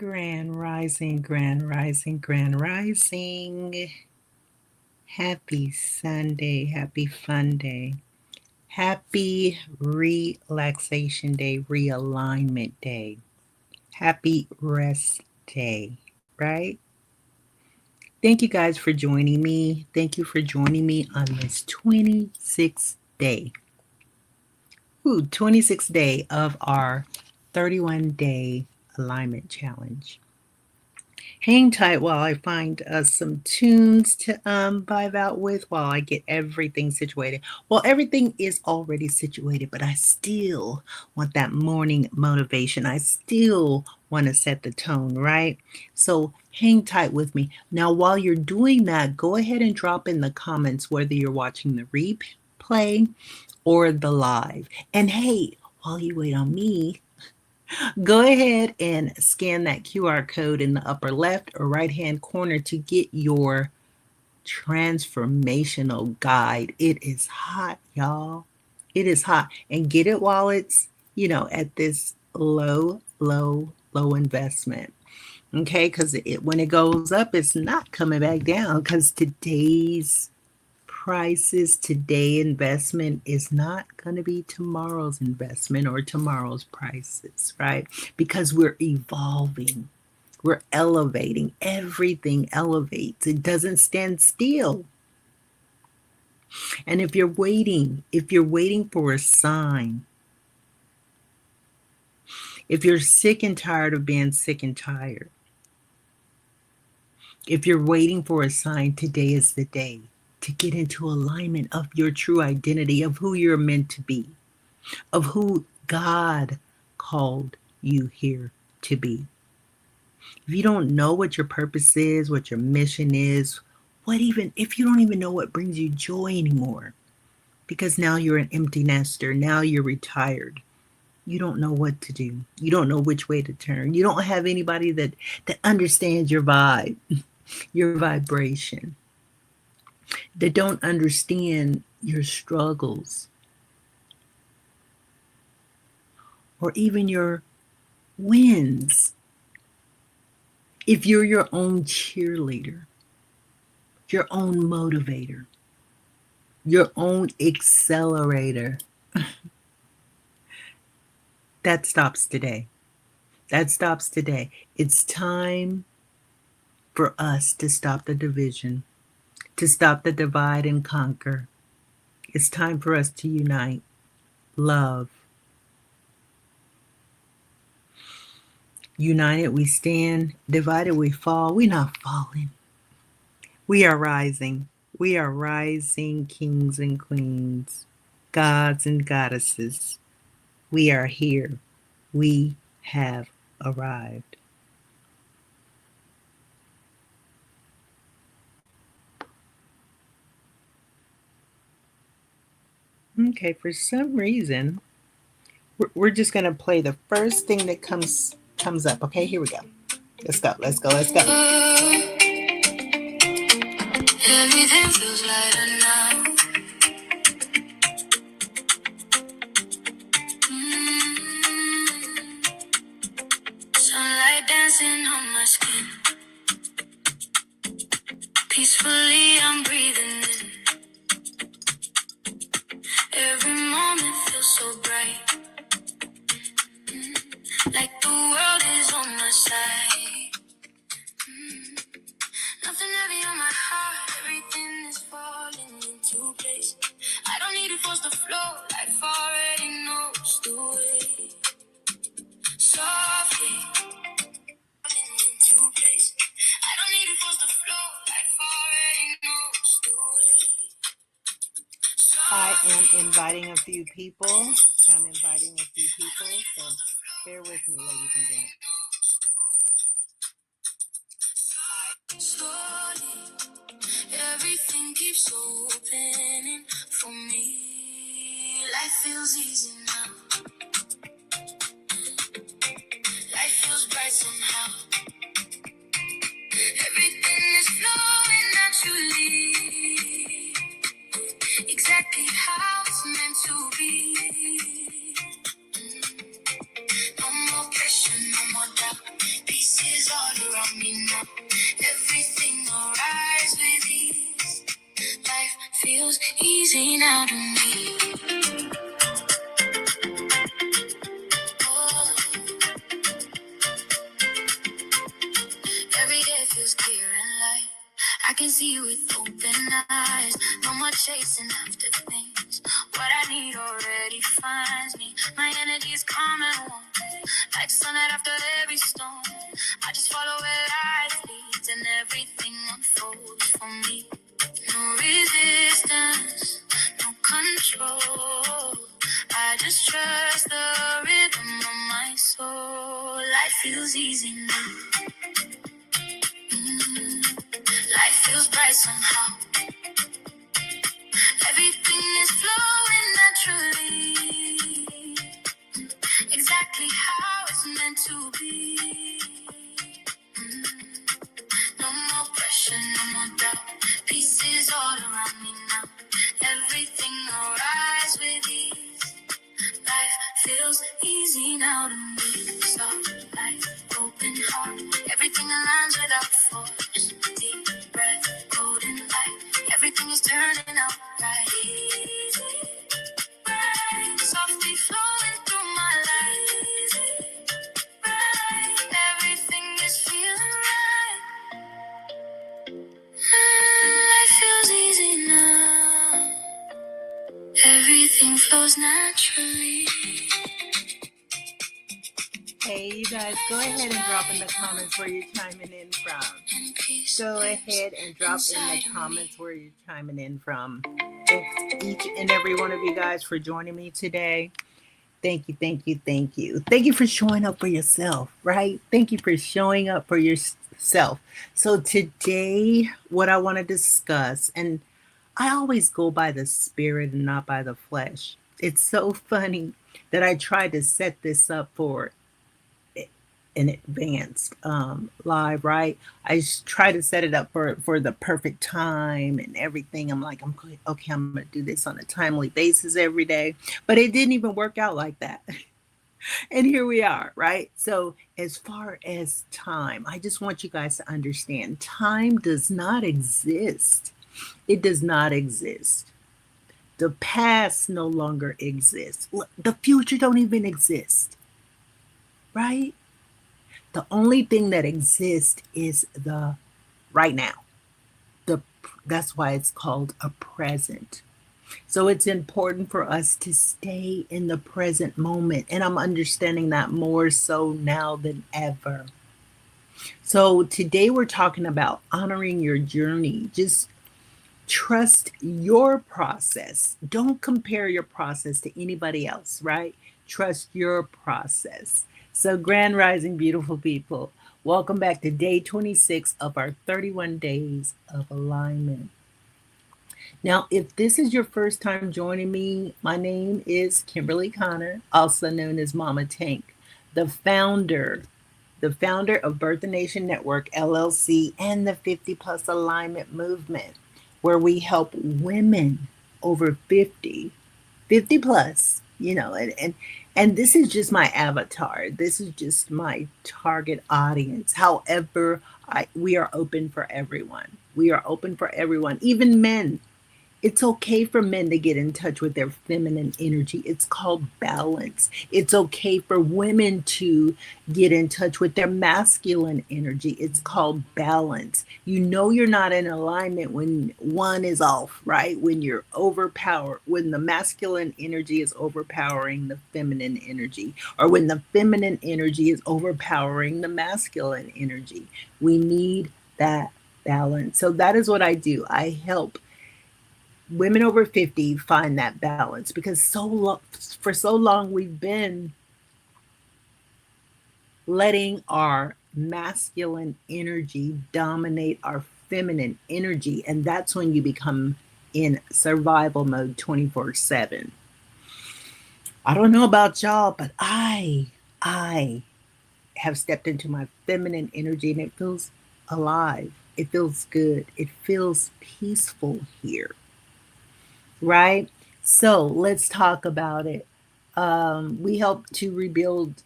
Grand Rising, Grand Rising, Grand Rising. Happy Sunday, happy fun day, happy relaxation day, realignment day, happy rest day, right? Thank you guys for joining me. Thank you for joining me on this 26th day. 26th day of our 31-day alignment challenge. Hang tight while I find some tunes to vibe out with while I get everything situated. Well, everything is already situated, but I still want that morning motivation. I still want to set the tone, right? So hang tight with me. Now, while you're doing that, go ahead and drop in the comments whether you're watching the replay or the live. And hey, while you wait on me, go ahead and scan that QR code in the upper left or right hand corner to get your transformational guide. It is hot, y'all. It is hot. And get it while it's, at this low investment. Okay, because when it goes up, it's not coming back down because today's prices, today investment is not going to be tomorrow's investment or tomorrow's prices, right? Because we're evolving, we're elevating. Everything elevates, it doesn't stand still. And if you're waiting for a sign, if you're sick and tired of being sick and tired, if you're waiting for a sign, today is the day to get into alignment of your true identity, of who you're meant to be, of who God called you here to be. If you don't know what your purpose is, what your mission is, if you don't even know what brings you joy anymore, because now you're an empty nester, now you're retired, you don't know what to do. You don't know which way to turn. You don't have anybody that understands your vibe, your vibration, that don't understand your struggles or even your wins. If you're your own cheerleader, your own motivator, your own accelerator, that stops today. That stops today. It's time for us to stop the division, to stop the divide and conquer. It's time for us to unite, love. United we stand, divided we fall. We're not falling. We are rising. We are rising kings and queens, gods and goddesses. We are here. We have arrived. Okay, for some reason, we're just going to play the first thing that comes up. Okay, here we go. Let's go. Everything feels lighter now. Sunlight dancing on my skin. Peacefully I'm breathing in. Every moment feels so bright. Like the world is on my side. Nothing heavy on my heart. Everything is falling into place. I don't need to force the flow. Life already knows the way. Softly falling into place. I don't need to force the flow. Life already knows the way. I am inviting a few people. So bear with me, ladies and gentlemen. Slowly, everything keeps opening for me. Life feels easy now. Life feels bright somehow. Everything is flowing naturally. Exactly how it's meant to be. No more pressure, no more doubt. Peace is out of me. Oh, every day feels clear and light. I can see you with open eyes. No more chasing after things. What I need already finds me. My energy is calm and warm, like sunlight after every storm. I just follow where life leads, and everything unfolds for me. No resistance, no control. I just trust the rhythm of my soul. Life feels easy now. Life feels bright somehow. Everything is flowing naturally, exactly how it's meant to be. No more pressure, no more doubt. Peace is all around me now. Everything arrives with ease. Life feels easy now to me. Soft life, open heart. Everything aligns without force. Deep breath, golden light. Everything is turning out right. Easy, right. Softly flowing through my life. Easy, right. Everything is feeling right. Life feels easy now. Everything flows naturally. Hey, you guys, go ahead and drop in the comments where you're chiming in from. Go ahead and drop in the comments where you're chiming in from. Thanks each and every one of you guys for joining me today. Thank you, thank you, thank you. Thank you for showing up for yourself, right? Thank you for showing up for yourself. So today, what I want to discuss, and I always go by the spirit and not by the flesh. It's so funny that I tried to set this up for an advanced live, right? Try to set it up for the perfect time and everything. I'm like, okay, I'm gonna do this on a timely basis every day, but it didn't even work out like that. And here we are, right? So as far as time, I just want you guys to understand, time does not exist. It does not exist. The past no longer exists. The future don't even exist, right? The only thing that exists is the right now. That's why it's called a present. So it's important for us to stay in the present moment. And I'm understanding that more so now than ever. So today we're talking about honoring your journey. Just trust your process. Don't compare your process to anybody else, right? Trust your process. So, Grand Rising, beautiful people, welcome back to day 26 of our 31 days of alignment. Now, if this is your first time joining me, my name is Kimberly Connor, also known as Mama Tank, the founder of Birth the Nation Network, LLC, and the 50 Plus Alignment Movement, where we help women over 50 plus, and this is just my avatar. This is just my target audience. However, we are open for everyone. We are open for everyone, even men. It's okay for men to get in touch with their feminine energy. It's called balance. It's okay for women to get in touch with their masculine energy. It's called balance. You know you're not in alignment when one is off, right? When you're overpowered, when the masculine energy is overpowering the feminine energy, or when the feminine energy is overpowering the masculine energy. We need that balance. So that is what I do. I help women over 50 find that balance, because for so long we've been letting our masculine energy dominate our feminine energy, and that's when you become in survival mode 24/7. I don't know about y'all, but I have stepped into my feminine energy, and it feels alive. It feels good. It feels peaceful here. Right? So let's talk about it. We help to rebuild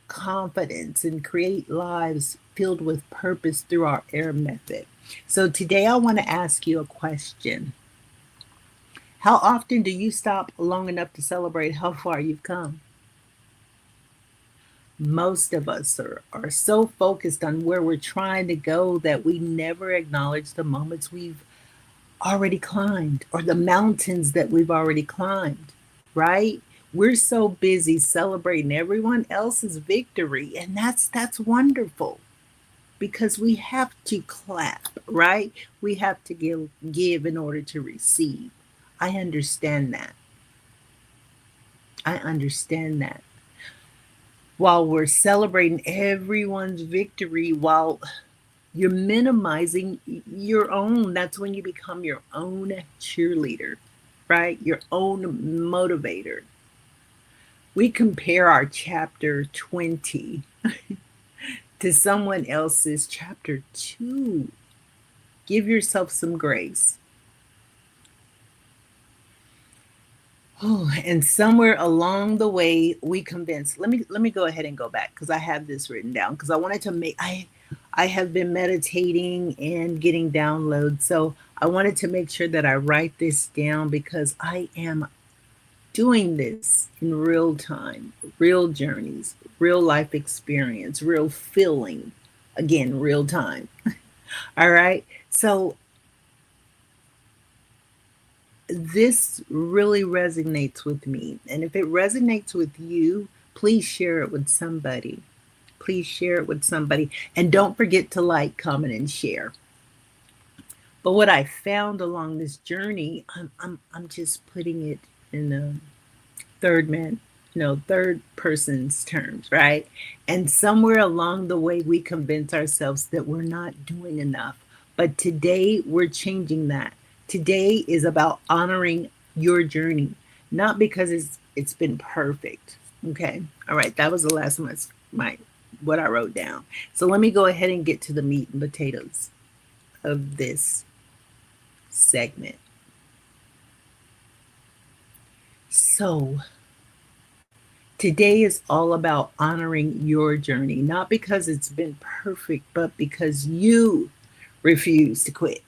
confidence and create lives filled with purpose through our AIR method. So today I want to ask you a question. How often do you stop long enough to celebrate how far you've come? Most of us are so focused on where we're trying to go that we never acknowledge the moments we've already climbed or the mountains that we've already climbed, right? We're so busy celebrating everyone else's victory, and that's wonderful because we have to clap, right? We have to give in order to receive. I understand that. I understand that. While we're celebrating everyone's victory, while you're minimizing your own, that's when you become your own cheerleader, right? Your own motivator. We compare our chapter 20 to someone else's chapter 2. Give yourself some grace. Oh, and somewhere along the way, we convinced. Let me go ahead and go back because I have this written down because I wanted to make. I have been meditating and getting downloads, so I wanted to make sure that I write this down because I am doing this in real time, real journeys, real life experience, real feeling. Again, real time. All right. So this really resonates with me. And if it resonates with you, please share it with somebody. Please share it with somebody. And don't forget to like, comment, and share. But what I found along this journey, I'm just putting it in a third man, third person's terms, right? And somewhere along the way, we convince ourselves that we're not doing enough. But today, we're changing that. Today is about honoring your journey, not because it's been perfect. Okay, all right. That was the last of my what I wrote down. So let me go ahead and get to the meat and potatoes of this segment. So today is all about honoring your journey, not because it's been perfect, but because you refuse to quit.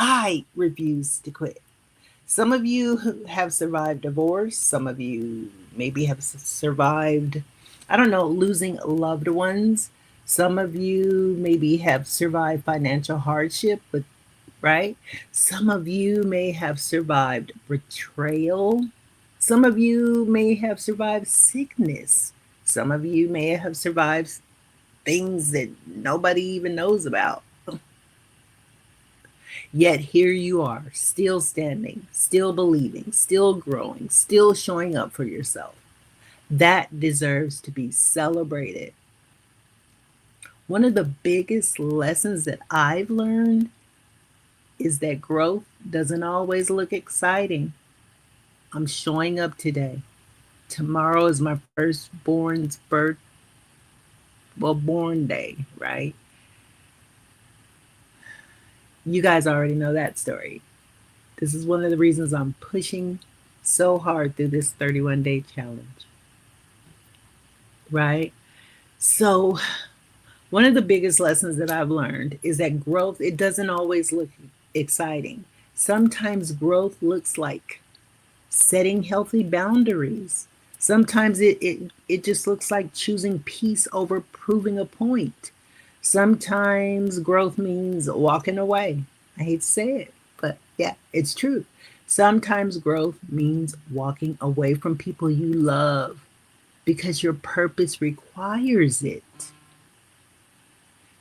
I refuse to quit. Some of you have survived divorce. Some of you maybe have survived, I don't know, losing loved ones. Some of you maybe have survived financial hardship, but right? Some of you may have survived betrayal. Some of you may have survived sickness. Some of you may have survived things that nobody even knows about. Yet here you are, still standing, still believing, still growing, still showing up for yourself. That deserves to be celebrated. One of the biggest lessons that I've learned is that growth doesn't always look exciting. I'm showing up today. Tomorrow is my firstborn's born day, right? You guys already know that story. This is one of the reasons I'm pushing so hard through this 31-day challenge, right? So, one of the biggest lessons that I've learned is that growth, it doesn't always look exciting. Sometimes growth looks like setting healthy boundaries. Sometimes it just looks like choosing peace over proving a point. Sometimes growth means walking away. I hate to say it, but yeah, it's true. Sometimes growth means walking away from people you love because your purpose requires it.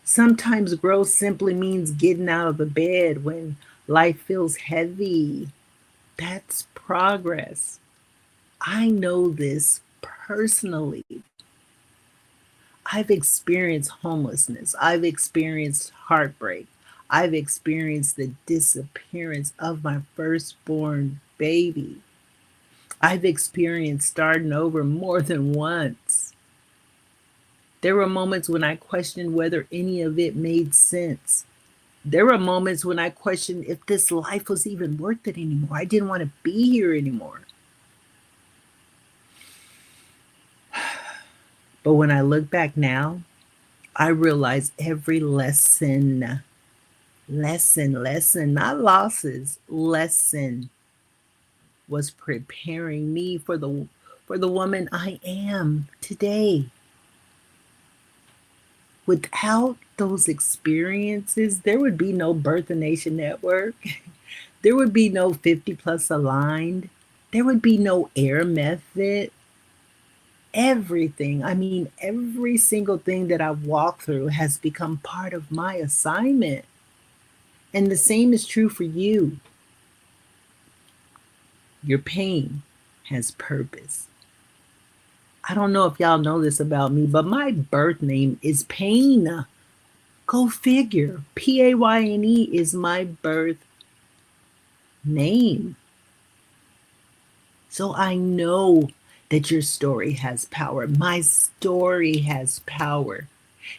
Sometimes growth simply means getting out of the bed when life feels heavy. That's progress. I know this personally. I've experienced homelessness. I've experienced heartbreak. I've experienced the disappearance of my firstborn baby. I've experienced starting over more than once. There were moments when I questioned whether any of it made sense. There were moments when I questioned if this life was even worth it anymore. I didn't want to be here anymore. But when I look back now, I realize every lesson, not losses, lesson was preparing me for the woman I am today. Without those experiences, there would be no Birth the Nation Network. There would be no 50 plus aligned. There would be no air method. Everything, I mean, every single thing that I've walked through has become part of my assignment. And the same is true for you. Your pain has purpose. I don't know if y'all know this about me, but my birth name is Pain. Go figure. Payne is my birth name. So I know that your story has power. My story has power.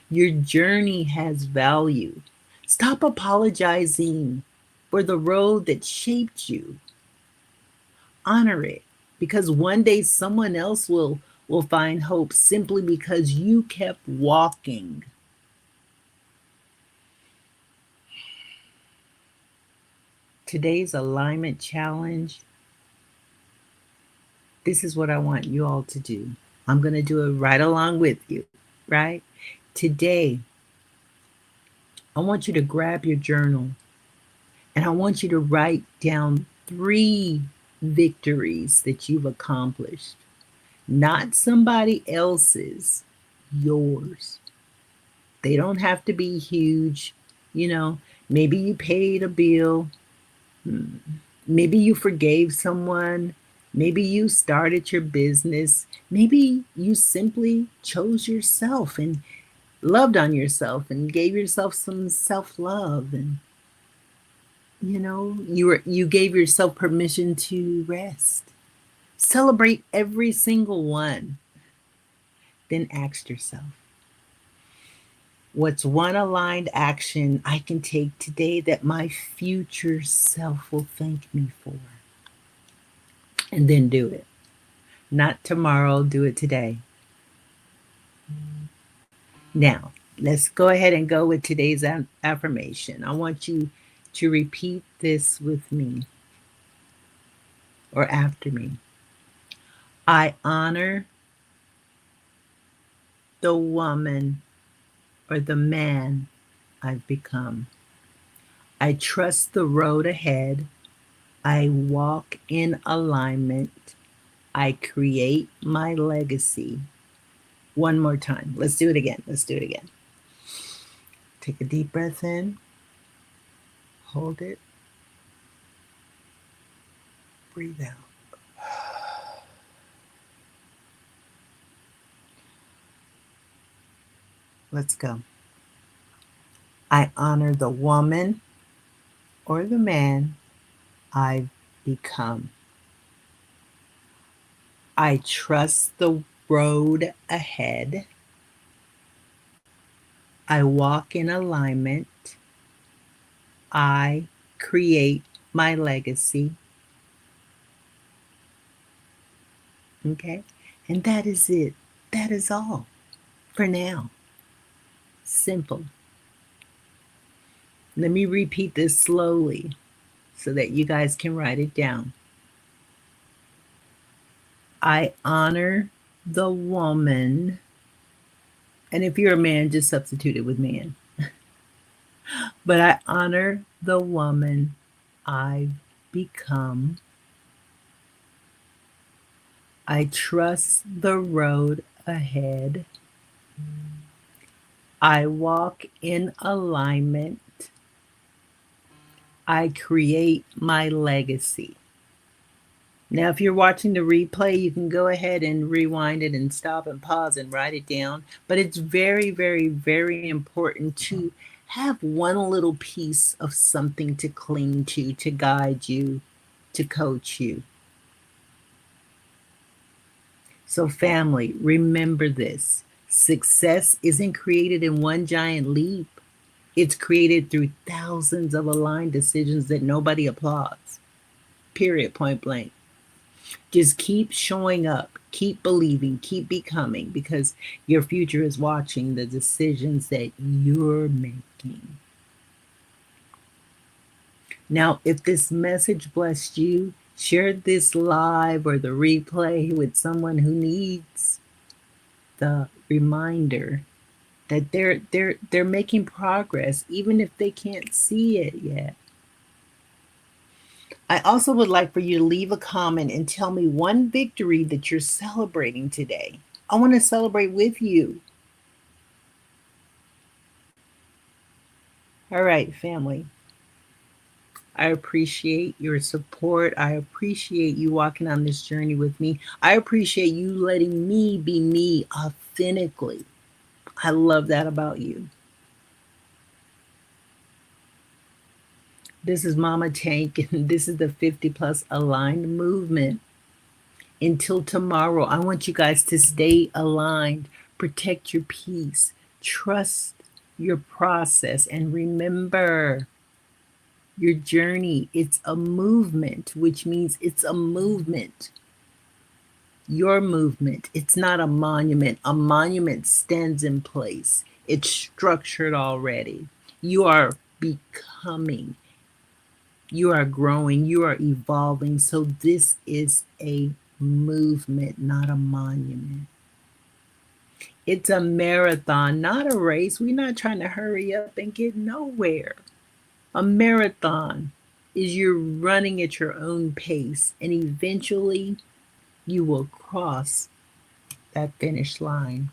Your journey has value. Stop apologizing for the road that shaped you. Honor it, because one day someone else will find hope simply because you kept walking. Today's alignment challenge, this is what I want you all to do. I'm going to do it right along with you, right? Today, I want you to grab your journal and I want you to write down 3 victories that you've accomplished, not somebody else's, yours. They don't have to be huge. You know, maybe you paid a bill, maybe you forgave someone, maybe you started your business, maybe you simply chose yourself and loved on yourself and gave yourself some self-love, and you gave yourself permission to rest. Celebrate every single one. Then ask yourself, what's one aligned action I can take today that my future self will thank me for? And then do it. Not tomorrow, do it today. Now, let's go ahead and go with today's affirmation. I want you to repeat this with me or after me. I honor the woman or the man I've become. I trust the road ahead. I walk in alignment. I create my legacy. One more time. Let's do it again. Let's do it again. Take a deep breath in. Hold it. Breathe out. Let's go. I honor the woman or the man I've become. I trust the road ahead. I walk in alignment. I create my legacy. Okay? And that is it. That is all for now. Simple. Let me repeat this slowly so that you guys can write it down. I honor the woman, and if you're a man, just substitute it with man. But I honor the woman I've become. I trust the road ahead. I walk in alignment. I create my legacy. Now, if you're watching the replay, you can go ahead and rewind it and stop and pause and write it down. But it's very, very, very important to have one little piece of something to cling to guide you, to coach you. So, family, remember this. Success isn't created in one giant leap. It's created through thousands of aligned decisions that nobody applauds. Period, point blank. Just keep showing up, keep believing, keep becoming, because your future is watching the decisions that you're making. Now, if this message blessed you, Share this live or the replay with someone who needs the reminder that they're making progress even if they can't see it yet. I also would like for you to leave a comment and tell me one victory that you're celebrating today. I want to celebrate with you. All right, family. I appreciate your support. I appreciate you walking on this journey with me. I appreciate you letting me be me authentically. I love that about you. This is Mama Tank, and this is the 50 Plus Aligned Movement. Until tomorrow, I want you guys to stay aligned, protect your peace, trust your process, and remember your journey. It's a movement, which means it's a movement. Your movement. It's not a monument. A monument stands in place, it's structured already. You are becoming, you are growing, you are evolving. So, this is a movement, not a monument. It's a marathon, not a race. We're not trying to hurry up and get nowhere. A marathon is you're running at your own pace, and eventually you will cross that finish line.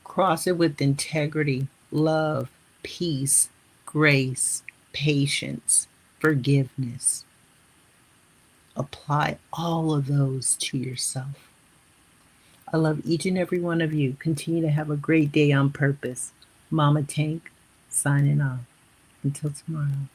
Cross it with integrity, love, peace, grace, patience, forgiveness. Apply all of those to yourself. I love each and every one of you. Continue to have a great day on purpose. Mama Tank, signing off. Until tomorrow.